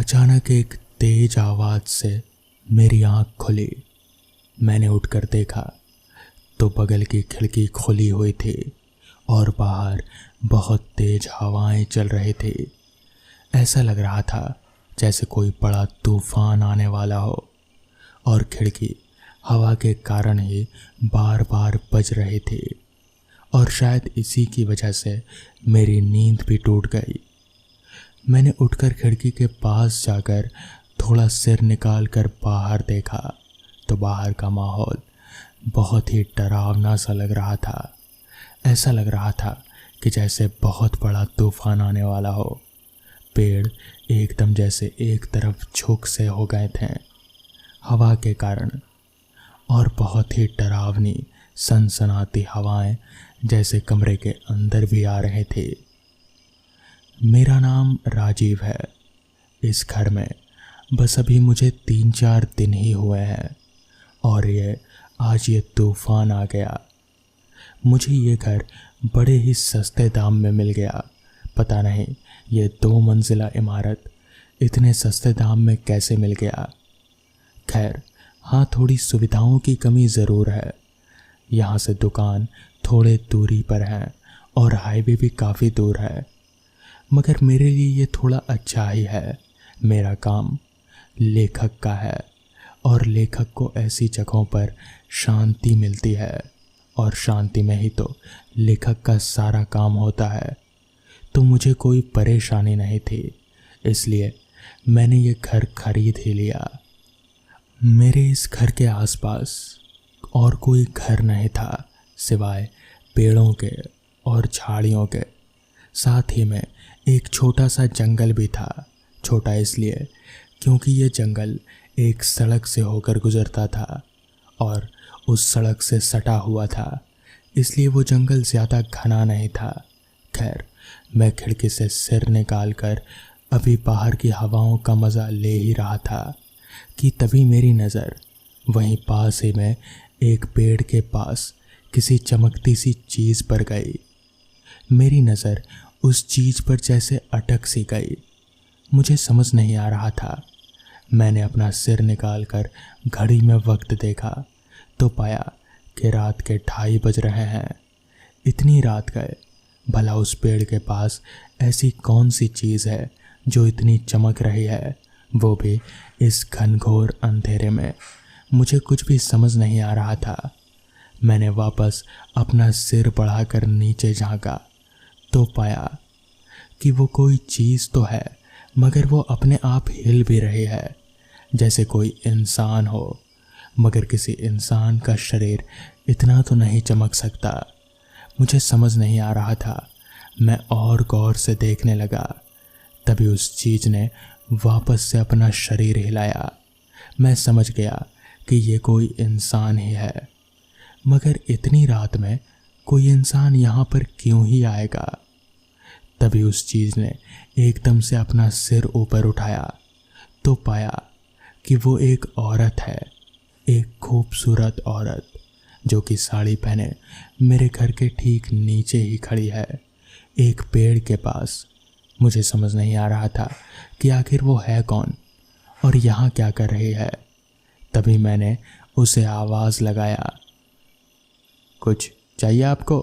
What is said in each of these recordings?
अचानक एक तेज आवाज से मेरी आंख खुली। मैंने उठकर देखा तो बगल की खिड़की खुली हुई थी और बाहर बहुत तेज हवाएं चल रही थी। ऐसा लग रहा था जैसे कोई बड़ा तूफान आने वाला हो और खिड़की हवा के कारण ही बार बार बज रही थी और शायद इसी की वजह से मेरी नींद भी टूट गई। मैंने उठकर खिड़की के पास जाकर थोड़ा सिर निकाल कर बाहर देखा तो बाहर का माहौल बहुत ही डरावना सा लग रहा था। ऐसा लग रहा था कि जैसे बहुत बड़ा तूफान आने वाला हो। पेड़ एकदम जैसे एक तरफ झुक से हो गए थे हवा के कारण और बहुत ही डरावनी सनसनाती हवाएं जैसे कमरे के अंदर भी आ रहे थे। मेरा नाम राजीव है। इस घर में बस अभी मुझे 3-4 दिन ही हुए हैं और आज ये तूफान आ गया। मुझे ये घर बड़े ही सस्ते दाम में मिल गया। पता नहीं ये 2 मंजिला इमारत इतने सस्ते दाम में कैसे मिल गया। खैर हाँ, थोड़ी सुविधाओं की कमी ज़रूर है। यहाँ से दुकान थोड़े दूरी पर है और हाईवे भी काफ़ी दूर है, मगर मेरे लिए ये थोड़ा अच्छा ही है। मेरा काम लेखक का है और लेखक को ऐसी जगहों पर शांति मिलती है और शांति में ही तो लेखक का सारा काम होता है। तो मुझे कोई परेशानी नहीं थी, इसलिए मैंने ये घर खरीद ही लिया। मेरे इस घर के आसपास और कोई घर नहीं था सिवाय पेड़ों के और झाड़ियों के। साथ ही में एक छोटा सा जंगल भी था। छोटा इसलिए क्योंकि ये जंगल एक सड़क से होकर गुजरता था और उस सड़क से सटा हुआ था, इसलिए वो जंगल ज़्यादा घना नहीं था। खैर मैं खिड़की से सिर निकाल कर अभी बाहर की हवाओं का मज़ा ले ही रहा था कि तभी मेरी नज़र वहीं पास ही में एक पेड़ के पास किसी चमकती सी चीज़ पर गई। मेरी नज़र उस चीज़ पर जैसे अटक सी गई। मुझे समझ नहीं आ रहा था। मैंने अपना सिर निकाल कर घड़ी में वक्त देखा तो पाया कि रात के 2:30 बज रहे हैं। इतनी रात गए, भला उस पेड़ के पास ऐसी कौन सी चीज़ है जो इतनी चमक रही है, वो भी इस घनघोर अंधेरे में। मुझे कुछ भी समझ नहीं आ रहा था। मैंने वापस अपना सिर बढ़ाकर नीचे झांका तो पाया कि वो कोई चीज़ तो है, मगर वो अपने आप हिल भी रही है जैसे कोई इंसान हो, मगर किसी इंसान का शरीर इतना तो नहीं चमक सकता। मुझे समझ नहीं आ रहा था। मैं और गौर से देखने लगा, तभी उस चीज़ ने वापस से अपना शरीर हिलाया। मैं समझ गया कि ये कोई इंसान ही है, मगर इतनी रात में कोई इंसान यहाँ पर क्यों ही आएगा। तभी उस चीज़ ने एकदम से अपना सिर ऊपर उठाया तो पाया कि वो एक औरत है, एक खूबसूरत औरत जो कि साड़ी पहने मेरे घर के ठीक नीचे ही खड़ी है, एक पेड़ के पास। मुझे समझ नहीं आ रहा था कि आखिर वो है कौन और यहाँ क्या कर रही है। तभी मैंने उसे आवाज़ लगाया, कुछ चाहिए आपको?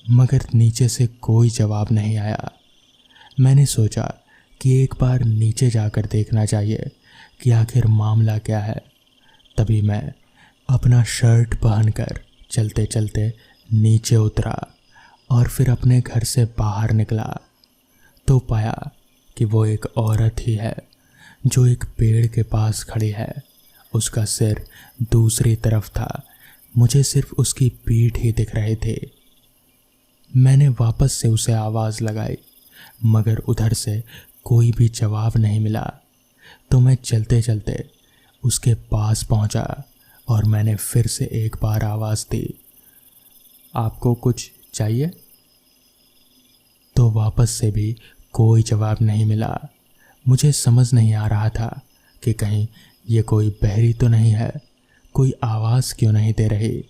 मगर नीचे से कोई जवाब नहीं आया। मैंने सोचा कि एक बार नीचे जाकर देखना चाहिए कि आखिर मामला क्या है। तभी मैं अपना शर्ट पहनकर चलते चलते नीचे उतरा और फिर अपने घर से बाहर निकला तो पाया कि वो एक औरत ही है जो एक पेड़ के पास खड़ी है। उसका सिर दूसरी तरफ था, मुझे सिर्फ उसकी पीठ ही दिख रही थी। मैंने वापस से उसे आवाज़ लगाई, मगर उधर से कोई भी जवाब नहीं मिला। तो मैं चलते चलते उसके पास पहुंचा और मैंने फिर से एक बार आवाज़ दी, आपको कुछ चाहिए? तो वापस से भी कोई जवाब नहीं मिला। मुझे समझ नहीं आ रहा था कि कहीं ये कोई बहरी तो नहीं है, कोई आवाज़ क्यों नहीं दे रही।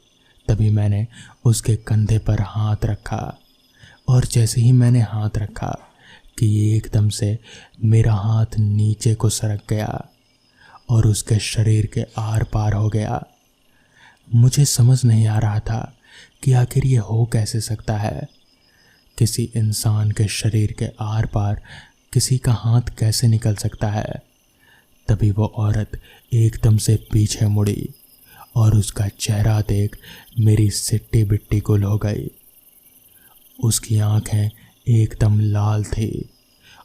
तभी मैंने उसके कंधे पर हाथ रखा और जैसे ही मैंने हाथ रखा कि एकदम से मेरा हाथ नीचे को सरक गया और उसके शरीर के आर पार हो गया। मुझे समझ नहीं आ रहा था कि आखिर ये हो कैसे सकता है। किसी इंसान के शरीर के आर पार किसी का हाथ कैसे निकल सकता है। तभी वो औरत एकदम से पीछे मुड़ी और उसका चेहरा देख मेरी सिट्टी बिट्टी गुल हो गई। उसकी आंखें एकदम लाल थी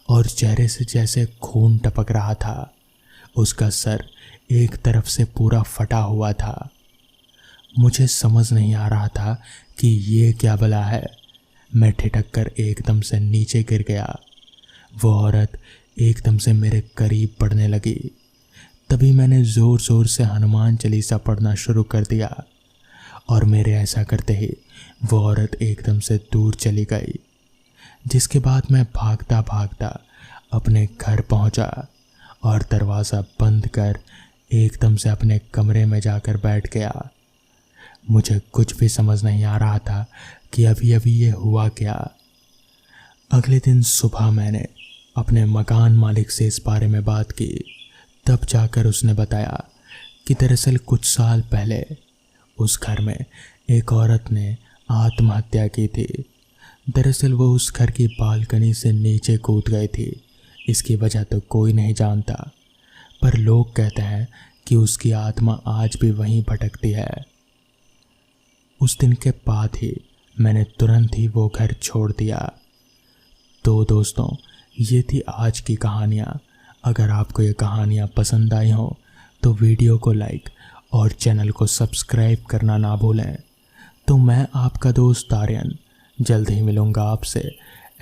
और चेहरे से जैसे खून टपक रहा था। उसका सर एक तरफ से पूरा फटा हुआ था। मुझे समझ नहीं आ रहा था कि ये क्या भला है। मैं ठिठक कर एकदम से नीचे गिर गया। वो औरत एकदम से मेरे करीब बढ़ने लगी। तभी मैंने ज़ोर ज़ोर से हनुमान चालीसा पढ़ना शुरू कर दिया और मेरे ऐसा करते ही वो औरत एकदम से दूर चली गई। जिसके बाद मैं भागता भागता अपने घर पहुंचा और दरवाज़ा बंद कर एकदम से अपने कमरे में जाकर बैठ गया। मुझे कुछ भी समझ नहीं आ रहा था कि अभी अभी ये हुआ क्या। अगले दिन सुबह मैंने अपने मकान मालिक से इस बारे में बात की। तब जाकर उसने बताया कि दरअसल कुछ साल पहले उस घर में एक औरत ने आत्महत्या की थी। दरअसल वो उस घर की बालकनी से नीचे कूद गई थी। इसकी वजह तो कोई नहीं जानता, पर लोग कहते हैं कि उसकी आत्मा आज भी वहीं भटकती है। उस दिन के बाद ही मैंने तुरंत ही वो घर छोड़ दिया। तो दोस्तों, ये थी आज की कहानियाँ। अगर आपको ये कहानियाँ पसंद आई हों तो वीडियो को लाइक और चैनल को सब्सक्राइब करना ना भूलें। तो मैं आपका दोस्त आर्यन जल्द ही मिलूँगा आपसे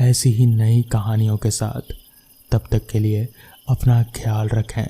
ऐसी ही नई कहानियों के साथ। तब तक के लिए अपना ख्याल रखें।